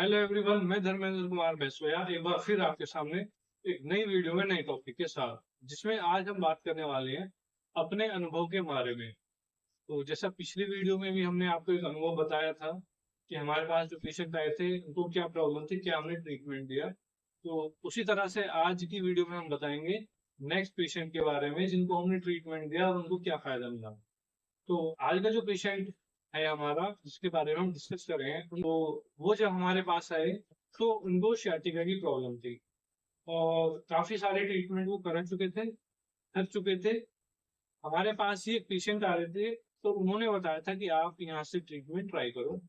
Hello everyone, मैं धर्मेंद्र कुमार बैसोया एक बार फिर आपके सामने एक नई वीडियो में नए टॉपिक के साथ, जिसमें आज हम बात करने वाले हैं अपने अनुभव के बारे में। तो जैसा पिछली वीडियो में भी हमने आपको एक अनुभव बताया था कि हमारे पास जो पेशेंट आए थे उनको क्या प्रॉब्लम थी, क्या हमने ट्रीटमेंट दिया। तो उसी तरह से आज की वीडियो में हम बताएंगे नेक्स्ट पेशेंट के बारे में जिनको हमने ट्रीटमेंट दिया और उनको क्या फायदा मिला। तो आज का जो पेशेंट है हमारा, जिसके बारे में हम डिस्कस कर रहे हैं, तो वो जब हमारे पास आए तो उनको sciatica की प्रॉब्लम थी और काफी सारे ट्रीटमेंट वो कर चुके थे। हमारे पास ही एक पेशेंट आ रहे थे, तो उन्होंने बताया था कि आप यहाँ से ट्रीटमेंट ट्राई करो।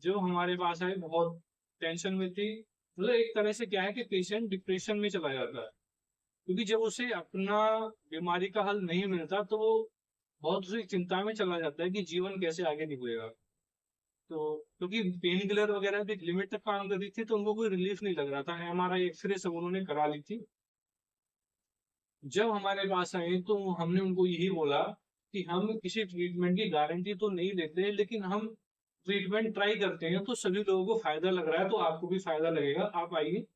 जो हमारे पास आए बहुत टेंशन में थी, मतलब एक तरह से क्या है कि पेशेंट डिप्रेशन में चला जाता है, क्योंकि जब उसे अपना बीमारी का हल नहीं मिलता तो वो बहुत सी चिंता में चला जाता है कि जीवन कैसे आगे निकलेगा। तो क्योंकि पेन किलर वगैरह भी लिमिट तक काम कर रही थी तो उनको कोई रिलीफ नहीं लग रहा था। हमारा एक्सरे सब उन्होंने करा ली थी। जब हमारे पास आए तो हमने उनको यही बोला कि हम किसी ट्रीटमेंट की गारंटी तो नहीं लेते, लेकिन हम ट्रीटमेंट ट्राई करते हैं, तो सभी लोगों को फायदा लग रहा है तो आपको भी फायदा लगेगा। आप आइए,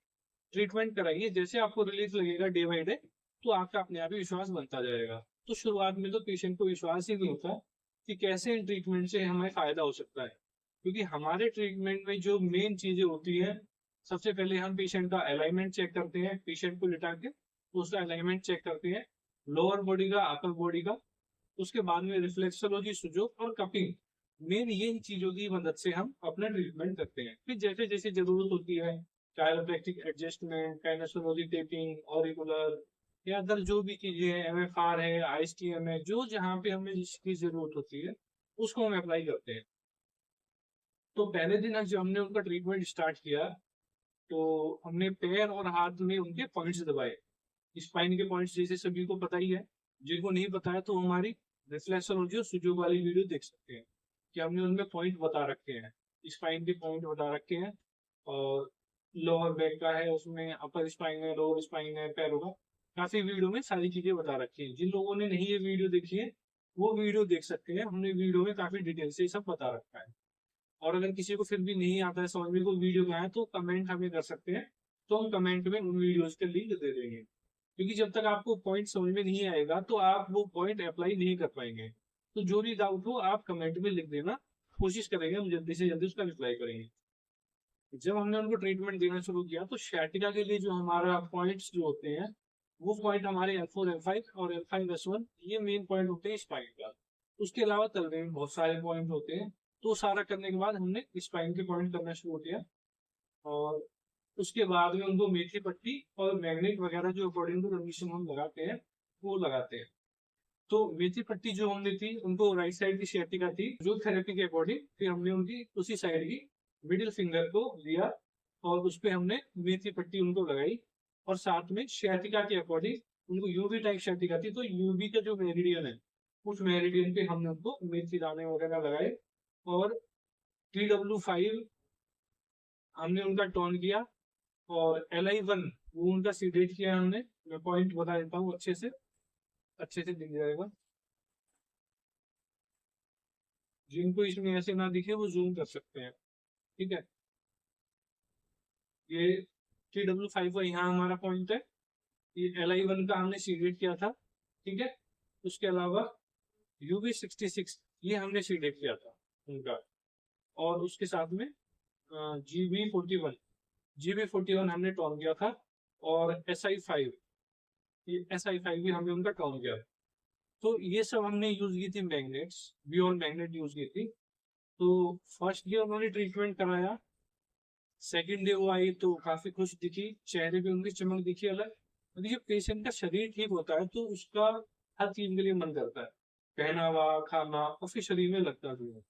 ट्रीटमेंट कराइए, जैसे आपको रिलीफ लगेगा डे बाई डे तो आपका अपने आप ही विश्वास बनता जाएगा। तो शुरुआत में तो पेशेंट को विश्वास ही नहीं होता कि कैसे इन ट्रीटमेंट से हमें फायदा हो सकता है, क्योंकि हमारे ट्रीटमेंट में जो मेन चीजें होती है, सबसे पहले हम पेशेंट का अलाइनमेंट चेक करते हैं। पेशेंट को लिटा के उसका अलाइनमेंट चेक करते हैं, लोअर बॉडी का, अपर बॉडी का। उसके बाद में रिफ्लेक्सोलॉजी, सुजोग और कपिंग, मेन ये चीजों की मदद से हम अपना ट्रीटमेंट करते हैं। फिर जैसे जैसे जरूरत होती है, chiropractic adjustment, kinesiology taping, auricular या अदर जो भी चीजें हैं, एमएफआर है, आईएसटीएम है, जो जहाँ पे हमें जिसकी जरूरत होती है उसको हम अप्लाई करते हैं। तो पहले दिन जब हमने उनका ट्रीटमेंट स्टार्ट किया तो हमने पैर और हाथ में उनके पॉइंट्स दबाए, स्पाइन के पॉइंट्स, जैसे सभी को पता ही है। जिनको नहीं पता है तो हमारी रिफ्लेक्सोलॉजी और सुजोग वाली वीडियो देख सकते हैं कि हमने उनमें पॉइंट बता रखे हैं, स्पाइन के पॉइंट बता रखे हैं। और लोअर बैक का है, उसमें अपर स्पाइन है, लोअर स्पाइन है, पैरों का काफी वीडियो में सारी चीजें बता रखी हैं। जिन लोगों ने नहीं ये वीडियो देखी है वो वीडियो देख सकते हैं, हमने वीडियो में काफी डिटेल से ये सब बता रखा है। और अगर किसी को फिर भी नहीं आता है समझ में, को वीडियो का है, तो कमेंट हमें कर सकते हैं, तो हम कमेंट में उन वीडियोस के लिंक दे देंगे। क्योंकि जब तक आपको पॉइंट समझ में नहीं आएगा तो आप वो पॉइंट अप्लाई नहीं कर पाएंगे। तो जो भी डाउट हो आप कमेंट में लिख देना, कोशिश करेंगे हम जल्दी से जल्दी उसका रिप्लाई करेंगे। जब हमने उनको ट्रीटमेंट देना शुरू किया तो sciatica के लिए जो हमारा पॉइंट्स जो होते हैं, वो पॉइंट हमारे L4 L5 और L5 S1, ये मेन पॉइंट होते हैं स्पाइन का। उसके अलावा तलवे में बहुत सारे पॉइंट होते हैं। तो सारा करने के बाद हमने स्पाइन के पॉइंट करना शुरू किया और उसके बाद में उनको मेथी पट्टी और मैग्नेट वगैरह जो अकॉर्डिंग टू कंडीशन हम लगाते हैं वो लगाते हैं। तो मेथी पट्टी जो हमने थी उनको राइट साइड की sciatica थी, जो थेरेपी के अकॉर्डिंग फिर हमने उनकी उसी साइड की मिडिल फिंगर को लिया और उस पे हमने मेथी पट्टी उनको लगाई। और साथ में sciatica के अकॉर्डिंग, उनको यूवी टाइप sciatica थी तो यूवी का जो मेरिडियन है उस मेरिडियन पे हमने उनको मेथी दाने वगैरह लगाए। और TW5 हमने उनका टोन किया और LI1 वो उनका सीडेट किया हमने। मैं पॉइंट बता देता हूँ, अच्छे से दिख जाएगा। जिनको इसमें ऐसे ना दिखे वो जूम कर सकते हैं, ठीक है। ये TW5 का यहाँ हमारा पॉइंट है, ये LI1 का हमने सीडेट किया था, ठीक है। उसके अलावा UB66 ये हमने सीडेट किया था उनका। और उसके साथ में GB41 हमने टॉन किया था। और SI5, ये SI5 भी हमने उनका टॉन किया। तो ये सब हमने यूज की थी मैग्नेट्स, बियॉन्ड मैग्नेट यूज की थी। तो फर्स्ट डे उन्होंने ट्रीटमेंट कराया, सेकंड डे वो आई तो काफी खुश दिखी, चेहरे पे उनकी चमक दिखी अलग। देखिए पेशेंट का शरीर ठीक होता है तो उसका हर चीज के लिए मन करता है, पहनावा, खाना, और फिर शरीर में लगता भी है।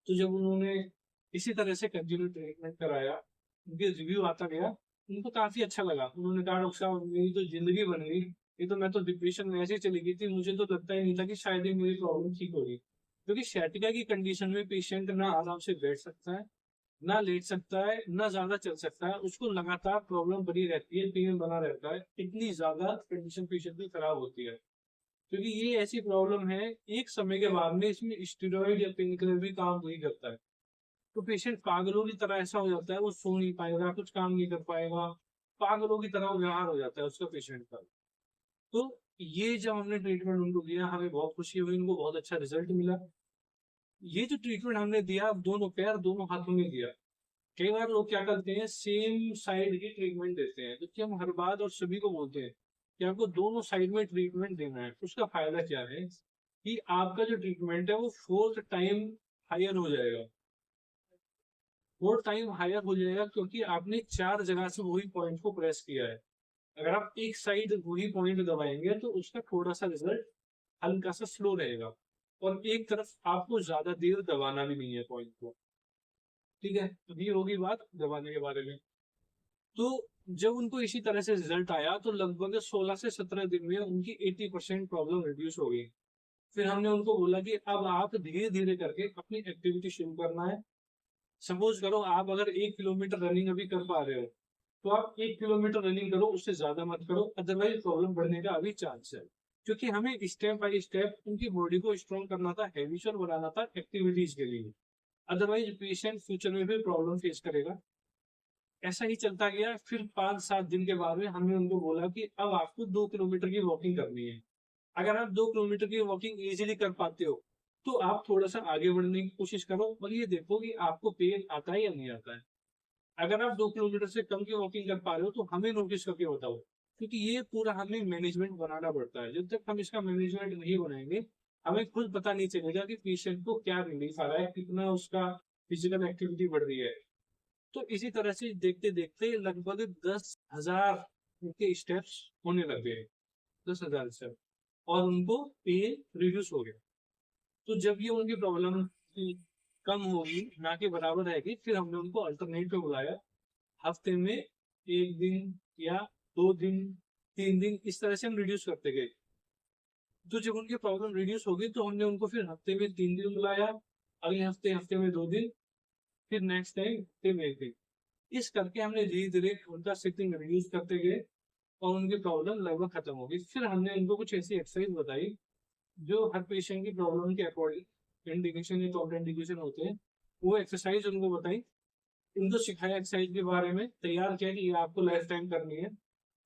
तो जब उन्होंने इसी तरह से कंटिन्यू ट्रीटमेंट कराया, उनके रिव्यू आता गया, उनको काफी अच्छा लगा। उन्होंने कहा डॉक्टर साहब मेरी तो जिंदगी बन गई, ये तो मैं तो डिप्रेशन में ऐसे चली गई थी, मुझे तो लगता ही नहीं था कि शायद ही मेरी प्रॉब्लम ठीक होगी। क्योंकि sciatica की कंडीशन में पेशेंट ना आराम से बैठ सकता है, ना लेट सकता है, ना ज्यादा चल सकता है, उसको लगातार प्रॉब्लम बनी रहती है, पेन बना रहता है, इतनी ज्यादा कंडीशन पेशेंट की खराब होती है। क्योंकि ये ऐसी प्रॉब्लम है, एक समय के बाद में इसमें स्टेरॉइड या पेन किलर भी काम नहीं करता है। तो पेशेंट पागलों की तरह ऐसा हो जाता है, वो सो नहीं पाएगा, कुछ काम नहीं कर पाएगा, पागलों की तरह व्यवहार हो जाता है उसका पेशेंट का। तो ये जब हमने ट्रीटमेंट उनको दिया, हमें बहुत खुशी हुई, उनको बहुत अच्छा रिजल्ट मिला। ये जो ट्रीटमेंट हमने दिया, दोनों पैर दोनों हाथों में दिया। कई बार लोग क्या करते हैं, सेम साइड की ट्रीटमेंट देते हैं, जबकि हम हर बात और सभी को बोलते हैं कि आपको दोनों साइड में ट्रीटमेंट देना है। उसका फायदा क्या है कि आपका जो ट्रीटमेंट है वो 4th टाइम हायर हो जाएगा। 4th टाइम हायर हो जाएगा क्योंकि आपने 4 जगह से वही पॉइंट को प्रेस किया है। अगर आप एक साइड वही पॉइंट दबाएंगे तो उसका थोड़ा सा रिजल्ट हल्का सा स्लो रहेगा, और एक तरफ आपको ज्यादा देर दबाना भी नहीं है पॉइंट को। ठीक है, तो ये होगी बात दबाने के बारे में। तो जब उनको इसी तरह से रिजल्ट आया तो लगभग 16 से 17 दिन में उनकी 80% प्रॉब्लम रिड्यूस हो गई। फिर हमने उनको बोला कि अब आप धीरे धीरे करके अपनी एक्टिविटी शुरू करना है। सपोज करो आप अगर 1 किलोमीटर रनिंग अभी कर पा रहे हो, तो आप 1 किलोमीटर रनिंग करो, उससे ज्यादा मत करो, अदरवाइज प्रॉब्लम बढ़ने का अभी चांस है। क्योंकि हमें स्टेप बाय स्टेप उनकी बॉडी को स्ट्रॉन्ग करना था, हैबिचुअल बनाना था एक्टिविटीज के लिए। अदरवाइज पेशेंट फ्यूचर में भी प्रॉब्लम फेस करेगा। ऐसा ही चलता गया। फिर 5-7 दिन के बाद में हमने उनको बोला कि अब आपको 2 किलोमीटर की वॉकिंग करनी है। अगर आप 2 किलोमीटर की वॉकिंग इजीली कर पाते हो तो आप थोड़ा सा आगे बढ़ने की कोशिश करो, और ये देखो कि आपको पेन आता है या नहीं आता है। अगर आप 2 किलोमीटर से कम की वॉकिंग कर पा रहे हो तो हमें नोटिस करके बताओ, क्योंकि ये पूरा हमें मैनेजमेंट बनाना पड़ता है। जब तक हम इसका मैनेजमेंट नहीं बनाएंगे, हमें खुद पता नहीं चलेगा कि पेशेंट को क्या रिलीफ आ रहा है, कितना उसका फिजिकल एक्टिविटी बढ़ रही है। तो इसी तरह से देखते देखते लगभग 10,000 उनके स्टेप्स होने लग गए। 10,000 स्टेप, और उनको पेन रिड्यूस हो गया। तो जब ये उनकी प्रॉब्लम कम होगी, ना के बराबर रहेगी, फिर हमने उनको अल्टरनेट पे बुलाया। हफ्ते में 1 दिन या 2 दिन, 3 दिन, इस तरह से हम रिड्यूस करते गए। तो जब उनकी प्रॉब्लम रिड्यूस होगी तो हमने उनको फिर हफ्ते में 3 दिन बुलाया, अगले हफ्ते हफ्ते में 2 दिन, फिर नेक्स्ट टाइम हफ्ते में 1 दिन। इस करके हमने धीरे धीरे उनका सिटिंग रिड्यूस करते गए, और उनकी प्रॉब्लम लगभग खत्म हो गई। फिर हमने उनको कुछ ऐसी एक्सरसाइज बताई जो हर पेशेंट की प्रॉब्लम के अकॉर्डिंग इंडिकेशन या कॉन्ट्रा इंडिकेशन होते हैं, वो एक्सरसाइज उनको बताई। उनको सिखाया एक्सरसाइज के बारे में, तैयार किया कि ये आपको लाइफ टाइम करनी है।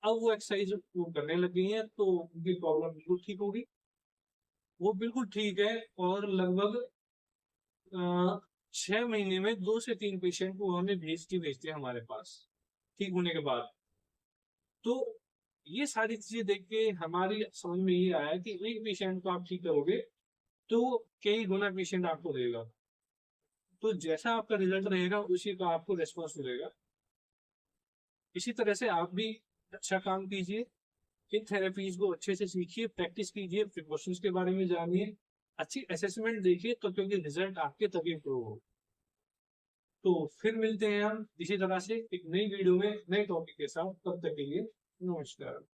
अब वो एक्सरसाइज वो करने लग गई है, तो उनकी प्रॉब्लम बिल्कुल ठीक होगी। वो बिल्कुल ठीक है, और लगभग 6 महीने में 2 से 3 पेशेंट को उन्होंने भेजते हैं हमारे पास, ठीक होने के बाद। तो ये सारी चीजें देख के हमारी समझ में ये आया कि एक पेशेंट को आप ठीक करोगे तो कई गुना पेशेंट आपको देगा। तो जैसा आपका रिजल्ट रहेगा उसी का आपको रेस्पॉन्स मिलेगा। इसी तरह से आप भी अच्छा काम कीजिए, इन थेरेपीज को अच्छे से सीखिए, प्रैक्टिस कीजिए, प्रिकॉशंस के बारे में जानिए, अच्छी असेसमेंट देखिए, तो क्योंकि रिजल्ट आपके तभी इम्प्रूव हो। तो फिर मिलते हैं हम इसी तरह से एक नई वीडियो में नए टॉपिक के साथ। तब तक के लिए नमस्कार।